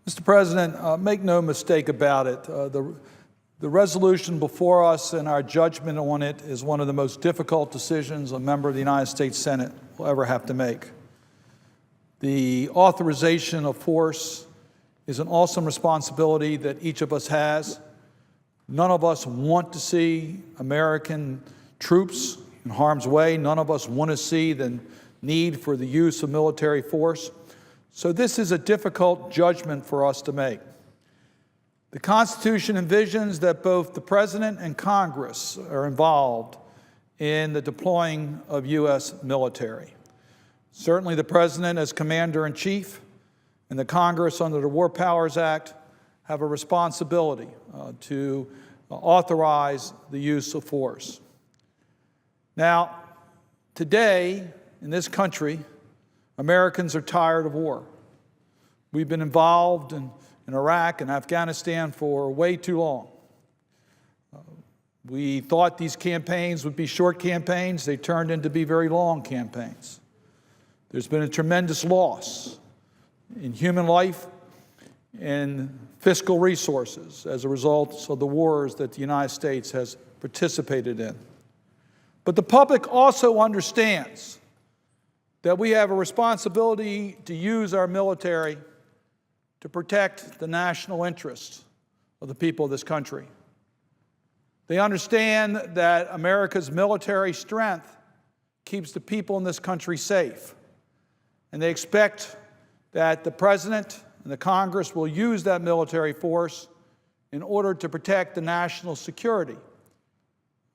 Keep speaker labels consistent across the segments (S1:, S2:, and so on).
S1: Mr. President, make no mistake about it. The resolution before us and our judgment on it is one of the most difficult decisions a member of the United States Senate will ever have to make. The authorization of force is an awesome responsibility that each of us has. None of us want to see American troops in harm's way. None of us want to see the need for the use of military force. So this is a difficult judgment for us to make. The Constitution envisions that both the President and Congress are involved in the deploying of U.S. military. Certainly the President as Commander-in-Chief and the Congress under the War Powers Act have a responsibility to authorize the use of force. Now, today in this country, Americans are tired of war. We've been involved in Iraq and Afghanistan for way too long. We thought these campaigns would be short campaigns. They turned into be very long campaigns. There's been a tremendous loss in human life and fiscal resources as a result of the wars that the United States has participated in. But the public also understands that we have a responsibility to use our military to protect the national interests of the people of this country. They understand that America's military strength keeps the people in this country safe. And they expect that the President and the Congress will use that military force in order to protect the national security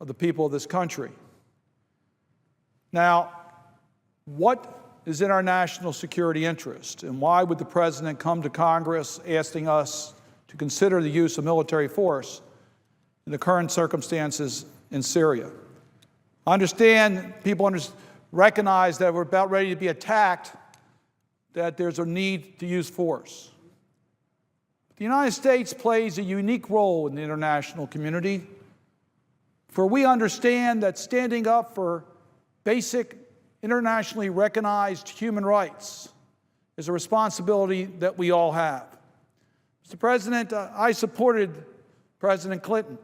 S1: of the people of this country. Now, what is in our national security interest, and why would the President come to Congress asking us to consider the use of military force in the current circumstances in Syria? I understand people recognize that we're about ready to be attacked, that there's a need to use force. The United States plays a unique role in the international community, for we understand that standing up for basic internationally recognized human rights is a responsibility that we all have. Mr. President, I supported President Clinton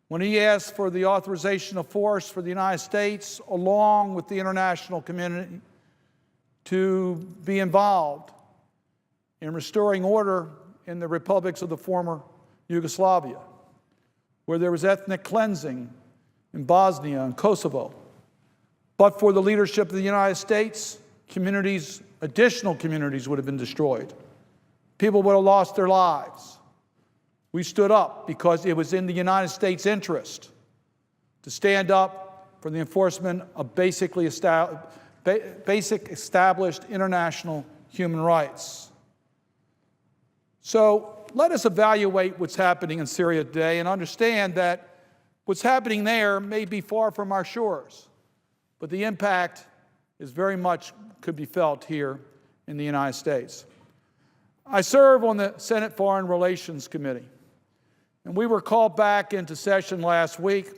S1: when he asked for the authorization of force for the United States, along with the international community, to be involved in restoring order in the republics of the former Yugoslavia, where there was ethnic cleansing in Bosnia and Kosovo. But for the leadership of the United States, additional communities would have been destroyed. People would have lost their lives. We stood up because it was in the United States' interest to stand up for the enforcement of basic established international human rights. So let us evaluate what's happening in Syria today and understand that what's happening there may be far from our shores, but the impact is very much could be felt here in the United States. I serve on the Senate Foreign Relations Committee, and we were called back into session last week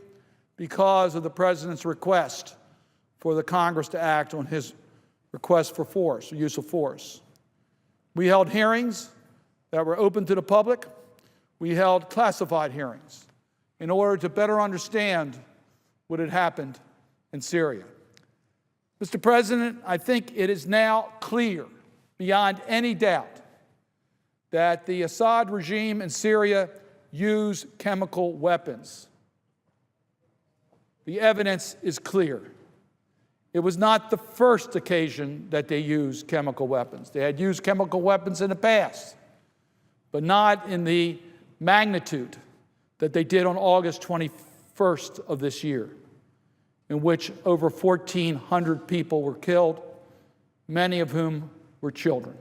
S1: because of the President's request for the Congress to act on his request for force, or use of force. We held hearings that were open to the public. We held classified hearings in order to better understand what had happened in Syria. Mr. President, I think it is now clear, beyond any doubt, that the Assad regime in Syria used chemical weapons. The evidence is clear. It was not the first occasion that they used chemical weapons. They had used chemical weapons in the past, but not in the magnitude that they did on August 21st of this year, in which over 1,400 people were killed, many of whom were children.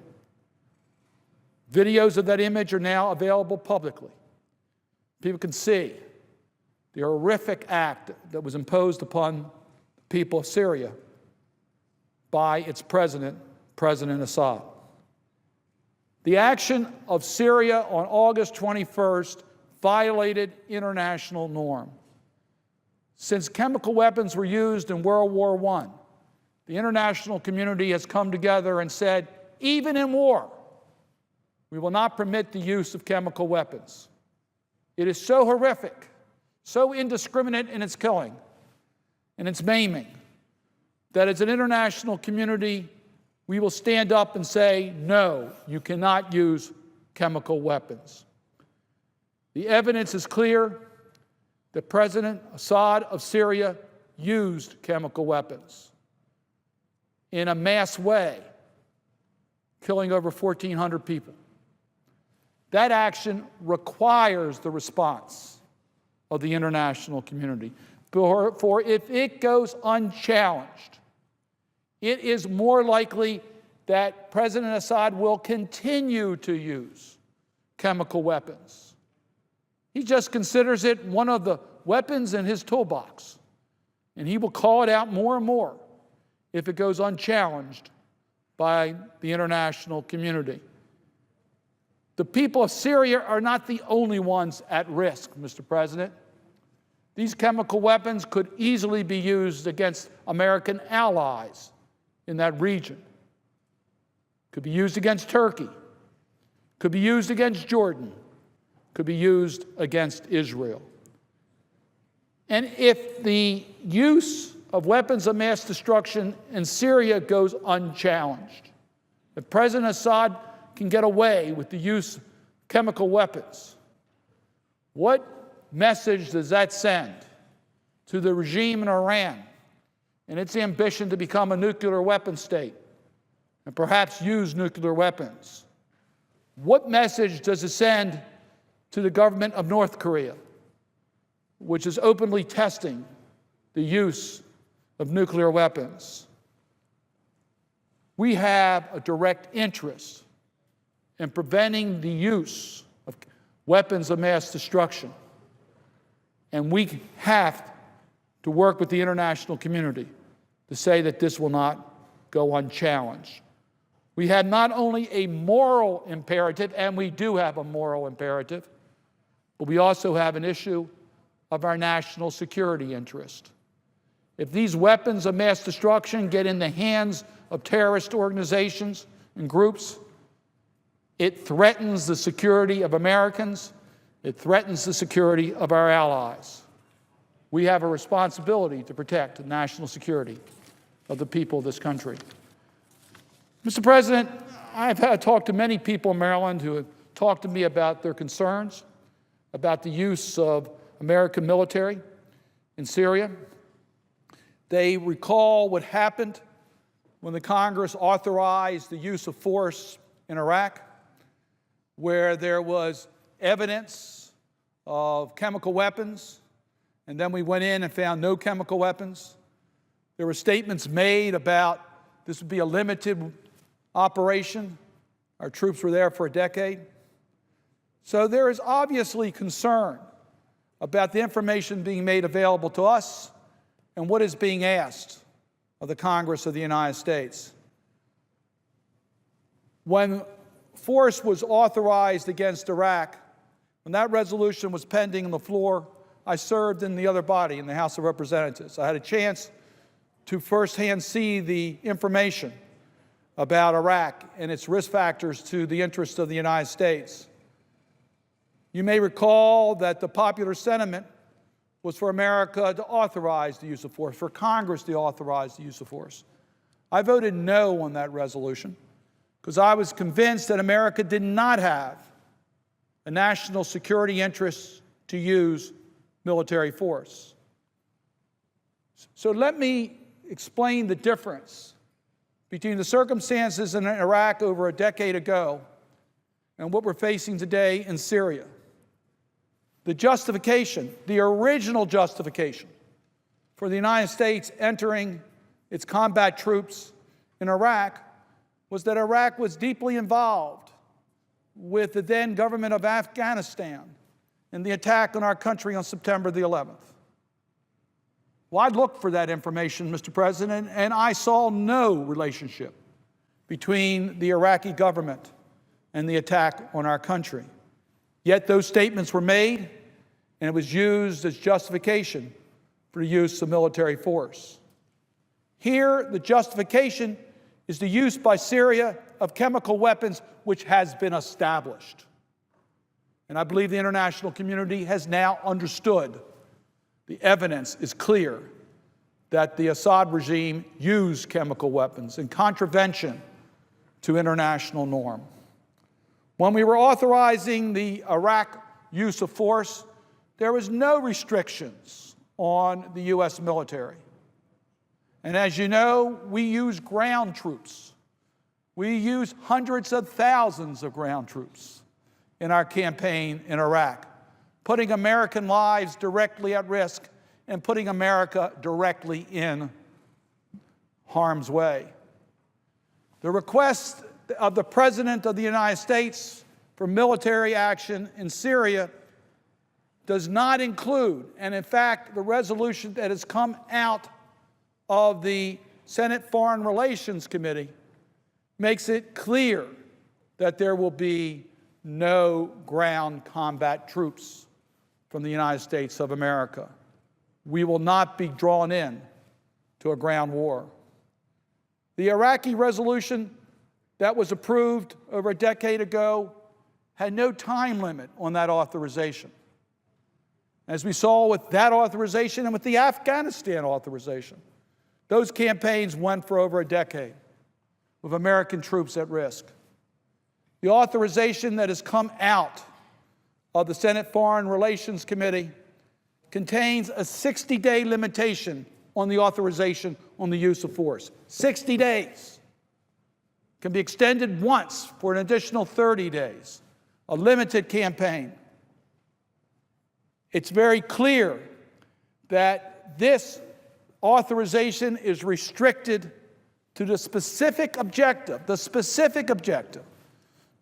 S1: Videos of that image are now available publicly. People can see the horrific act that was imposed upon the people of Syria by its president, President Assad. The action of Syria on August 21st violated international norm. Since chemical weapons were used in World War I, the international community has come together and said, even in war, We will not permit the use of chemical weapons. It is so horrific, so indiscriminate in its killing and its maiming, that as an international community, we will stand up and say, no, you cannot use chemical weapons. The evidence is clear that President Assad of Syria used chemical weapons in a mass way, killing over 1,400 people. That action requires the response of the international community. For if it goes unchallenged, it is more likely that President Assad will continue to use chemical weapons. He just considers it one of the weapons in his toolbox, and he will call it out more and more if it goes unchallenged by the international community. The people of Syria are not the only ones at risk, Mr. President. These chemical weapons could easily be used against American allies in that region. Could be used against Turkey. Could be used against Jordan. Could be used against Israel. And if the use of weapons of mass destruction in Syria goes unchallenged, if President Assad can get away with the use of chemical weapons, what message does that send to the regime in Iran and its ambition to become a nuclear weapon state and perhaps use nuclear weapons? What message does it send to the government of North Korea, which is openly testing the use of nuclear weapons? We have a direct interest in preventing the use of weapons of mass destruction. And we have to work with the international community to say that this will not go unchallenged. We have not only a moral imperative, and we do have a moral imperative, but we also have an issue of our national security interest. If these weapons of mass destruction get in the hands of terrorist organizations and groups, it threatens the security of Americans. It threatens the security of our allies. We have a responsibility to protect the national security of the people of this country. Mr. President, I've talked to many people in Maryland who have talked to me about their concerns about the use of American military in Syria. They recall what happened when the Congress authorized the use of force in Iraq, where there was evidence of chemical weapons, and then we went in and found no chemical weapons. There were statements made about this would be a limited operation. Our troops were there for a decade. So there is obviously concern about the information being made available to us and what is being asked of the Congress of the United States. When force was authorized against Iraq, when that resolution was pending on the floor, I served in the other body, in the House of Representatives. I had a chance to firsthand see the information about Iraq and its risk factors to the interests of the United States. You may recall that the popular sentiment was for America to authorize the use of force, for Congress to authorize the use of force. I voted no on that resolution because I was convinced that America did not have a national security interest to use military force. So let me explain the difference between the circumstances in Iraq over a decade ago and what we're facing today in Syria. The justification, the original justification for the United States entering its combat troops in Iraq was that Iraq was deeply involved with the then government of Afghanistan in the attack on our country on September the 11th. Well, I looked for that information, Mr. President, and I saw no relationship between the Iraqi government and the attack on our country. Yet those statements were made, and it was used as justification for the use of military force. Here, the justification is the use by Syria of chemical weapons, which has been established. And I believe the international community has now understood. The evidence is clear that the Assad regime used chemical weapons in contravention to international norm. When we were authorizing the Iraq use of force, there was no restrictions on the U.S. military. And as you know, we use ground troops. We use hundreds of thousands of ground troops in our campaign in Iraq, putting American lives directly at risk and putting America directly in harm's way. The request of the President of the United States for military action in Syria does not include, and in fact, the resolution that has come out of the Senate Foreign Relations Committee makes it clear that there will be no ground combat troops from the United States of America. We will not be drawn in to a ground war. The Iraqi resolution that was approved over a decade ago had no time limit on that authorization. As we saw with that authorization and with the Afghanistan authorization, those campaigns went for over a decade with American troops at risk. The authorization that has come out of the Senate Foreign Relations Committee contains a 60-day limitation on the authorization on the use of force. 60 days. Can be extended once for an additional 30 days. A limited campaign. It's very clear that this authorization is restricted to the specific objective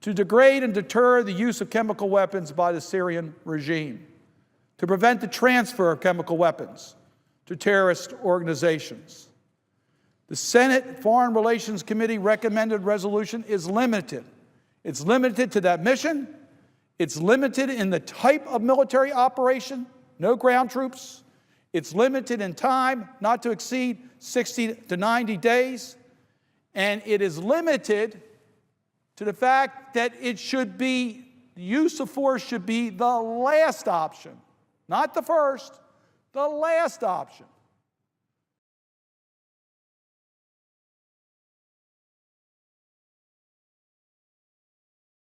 S1: to degrade and deter the use of chemical weapons by the Syrian regime, to prevent the transfer of chemical weapons to terrorist organizations. The Senate Foreign Relations Committee recommended resolution is limited. It's limited to that mission. It's limited in the type of military operation, no ground troops. It's limited in time, not to exceed 60 to 90 days. And it is limited to the fact that it should be, the use of force should be the last option, not the first, the last option